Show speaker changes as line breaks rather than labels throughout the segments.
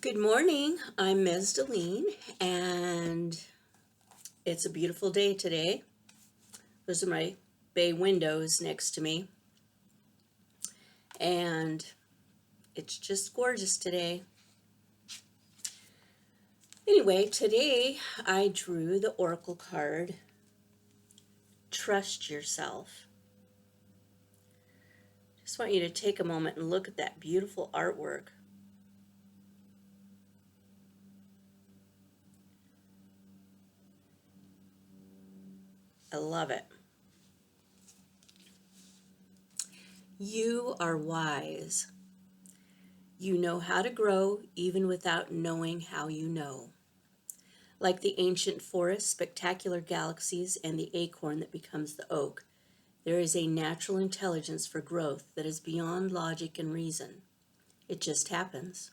Good morning. I'm Ms. Deline, and it's a beautiful day today. Those are my bay windows next to me, and it's just gorgeous today. Anyway, today I drew the oracle card, Trust Yourself. Just want you to take a moment and look at that beautiful artwork. I love it. You are wise. You know how to grow even without knowing how you know. Like the ancient forest, spectacular galaxies, and the acorn that becomes the oak, there is a natural intelligence for growth that is beyond logic and reason. It just happens.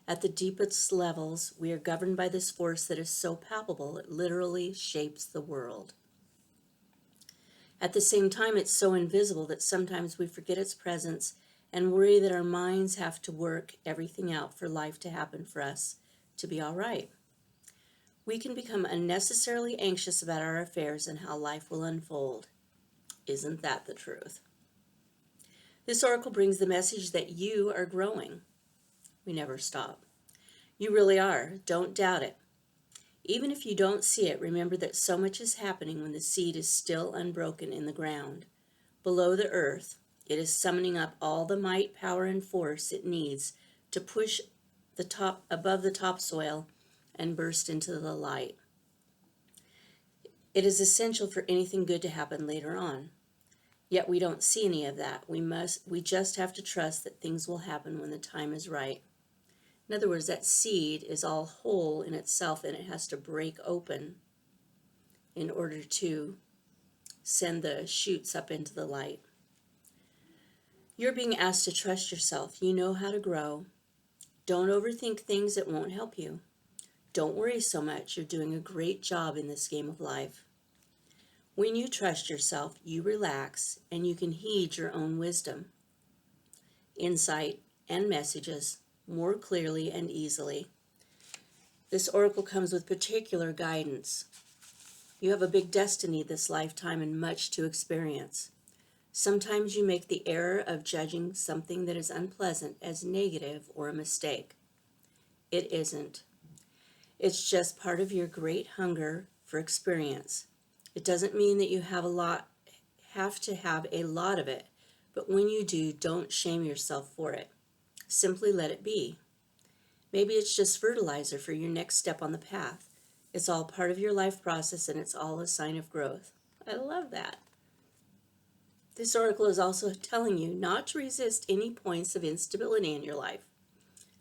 At the deepest levels, we are governed by this force that is so palpable it literally shapes the world. At the same time, it's so invisible that sometimes we forget its presence and worry that our minds have to work everything out for life to happen for us to be all right. We can become unnecessarily anxious about our affairs and how life will unfold. Isn't that the truth? This oracle brings the message that you are growing. We never stop. You really are. Don't doubt it. Even if you don't see it, remember that so much is happening when the seed is still unbroken in the ground. Below the earth, it is summoning up all the might, power, and force it needs to push the top above the topsoil and burst into the light. It is essential for anything good to happen later on. Yet we don't see any of that. We just have to trust that things will happen when the time is right. In other words, that seed is all whole in itself and it has to break open in order to send the shoots up into the light. You're being asked to trust yourself. You know how to grow. Don't overthink things that won't help you. Don't worry so much. You're doing a great job in this game of life. When you trust yourself, you relax and you can heed your own wisdom, insight, and messages more clearly and easily. This oracle comes with particular guidance. You have a big destiny this lifetime and much to experience. Sometimes you make the error of judging something that is unpleasant as negative or a mistake. It isn't. It's just part of your great hunger for experience. It doesn't mean that you have to have a lot of it, but when you do, don't shame yourself for it. Simply let it be. Maybe it's just fertilizer for your next step on the path. It's all part of your life process and it's all a sign of growth. I love that. This oracle is also telling you not to resist any points of instability in your life.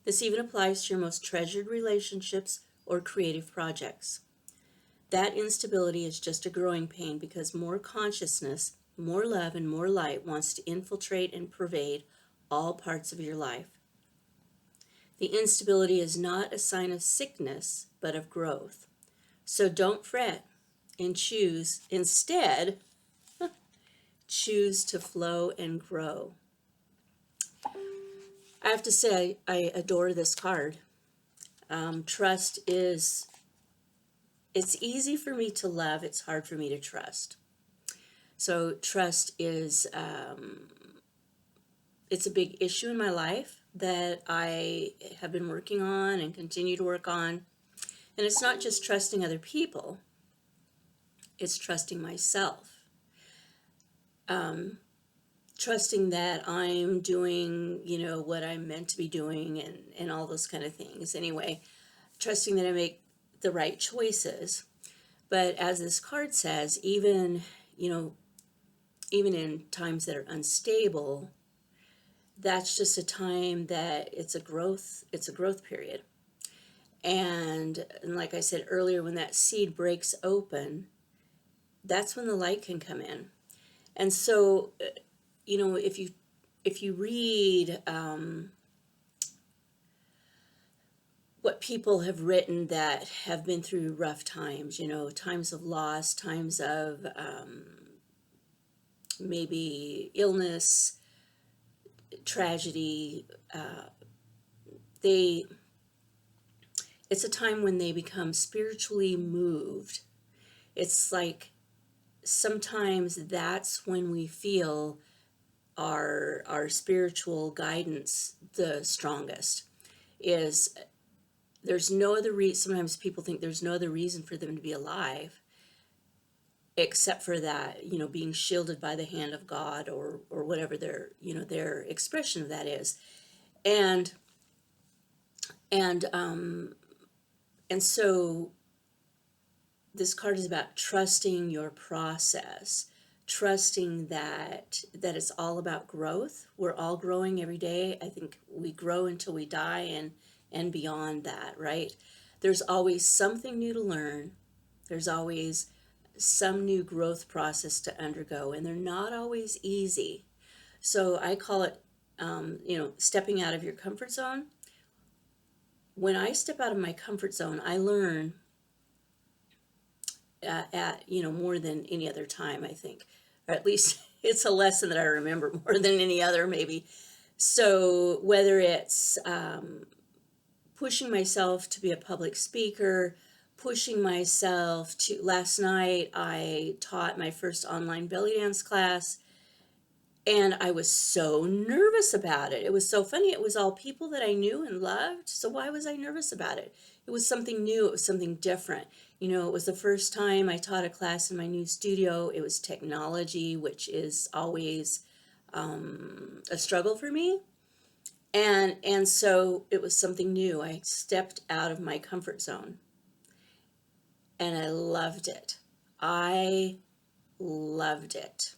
This even applies to your most treasured relationships or creative projects. That instability is just a growing pain because more consciousness, more love, and more light wants to infiltrate and pervade all parts of your life. The instability is not a sign of sickness, but of growth. So don't fret and instead, choose to flow and grow. I have to say, I adore this card. Trust is, it's easy for me to love, it's hard for me to trust. So trust is, it's a big issue in my life that I have been working on and continue to work on. And it's not just trusting other people, it's trusting myself. Trusting that I'm doing, what I'm meant to be doing and all those kind of things. Anyway, trusting that I make the right choices. But as this card says, even in times that are unstable, that's just a time that it's a growth period. And like I said earlier, when that seed breaks open, that's when the light can come in. And so, if you read what people have written that have been through rough times, times of loss, times of maybe illness, tragedy, they it's a time when they become spiritually moved. It's like sometimes that's when we feel our spiritual guidance the strongest. Is there's no other reason. Sometimes people think there's no other reason for them to be alive except for that, being shielded by the hand of God, or whatever their expression of that is. And and um and so this card is about trusting your process, trusting that it's all about growth. We're all growing every day. I think we grow until we die, and beyond that, right? There's always something new to learn. There's always some new growth process to undergo, and they're not always easy. So I call it, stepping out of your comfort zone. When I step out of my comfort zone, I learn at more than any other time, I think, or at least it's a lesson that I remember more than any other, maybe. So whether it's pushing myself to be a public speaker, pushing myself to, last night I taught my first online belly dance class, and I was so nervous about it. It was so funny. It was all people that I knew and loved. So why was I nervous about it? It was something new. It was something different. It was the first time I taught a class in my new studio. It was technology, which is always a struggle for me. And so it was something new. I stepped out of my comfort zone, and I loved it. I loved it.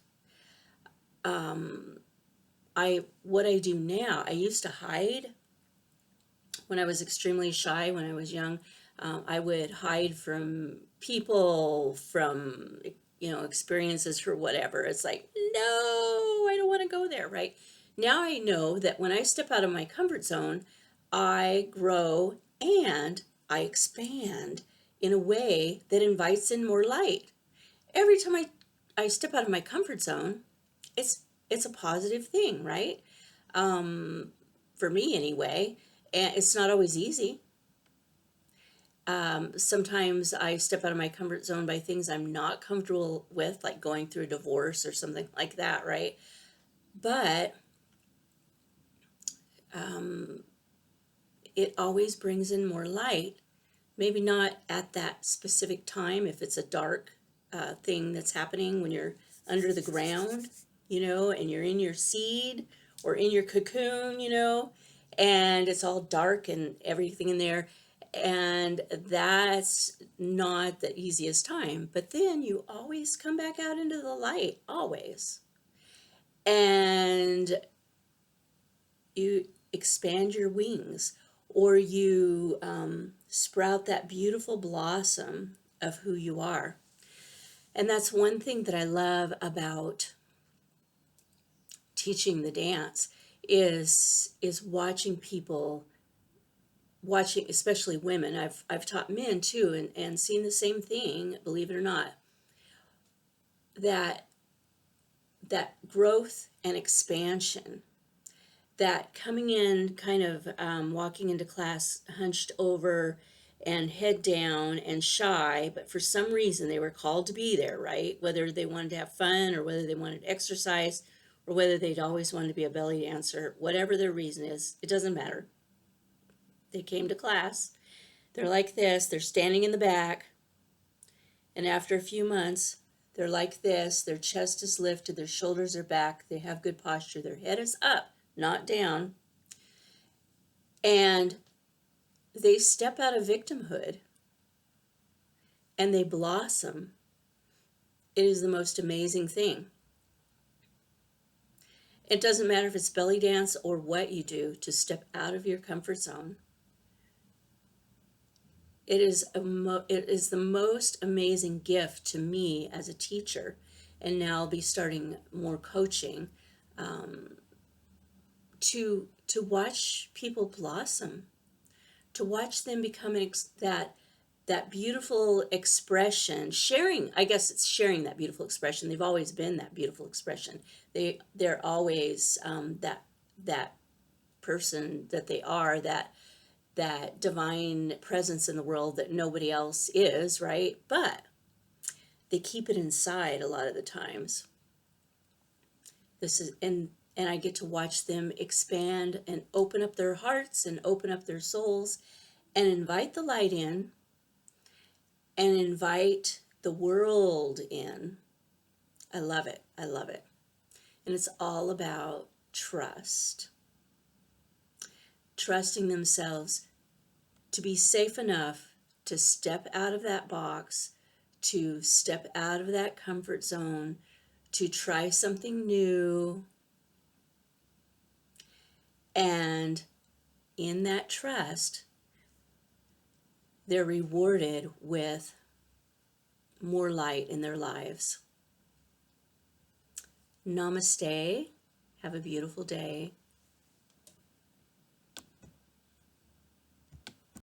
What I do now, I used to hide when I was extremely shy when I was young. I would hide from people, from experiences or whatever. It's like, no, I don't want to go there, right? Now I know that when I step out of my comfort zone, I grow and I expand in a way that invites in more light. Every time I step out of my comfort zone, it's a positive thing, right? For me anyway. And it's not always easy. Sometimes I step out of my comfort zone by things I'm not comfortable with, like going through a divorce or something like that, right? But it always brings in more light. Maybe not at that specific time if it's a dark thing that's happening when you're under the ground, and you're in your seed or in your cocoon, and it's all dark and everything in there. And that's not the easiest time. But then you always come back out into the light, always. And you expand your wings, or you sprout that beautiful blossom of who you are. And that's one thing that I love about teaching the dance is watching people, especially women. I've taught men too, and seen the same thing, believe it or not, that growth and expansion, that coming in kind of walking into class hunched over and head down and shy, but for some reason they were called to be there, right? Whether they wanted to have fun, or whether they wanted to exercise, or whether they'd always wanted to be a belly dancer, whatever their reason is, it doesn't matter. They came to class, they're like this, they're standing in the back, and after a few months, they're like this, their chest is lifted, their shoulders are back, they have good posture, their head is up, not down, and they step out of victimhood and they blossom. It is the most amazing thing. It doesn't matter if it's belly dance or what you do to step out of your comfort zone. It is the most amazing gift to me as a teacher, and now I'll be starting more coaching, to watch people blossom, to watch them become that beautiful expression, sharing. I guess it's sharing that beautiful expression. They've always been that beautiful expression. They're always that person that they are, that that divine presence in the world that nobody else is, right? But they keep it inside a lot of the times. This is and I get to watch them expand and open up their hearts and open up their souls and invite the light in and invite the world in. I love it. I love it. And it's all about trust. Trusting themselves to be safe enough to step out of that box, to step out of that comfort zone, to try something new. And in that trust, they're rewarded with more light in their lives. Namaste. Have a beautiful day.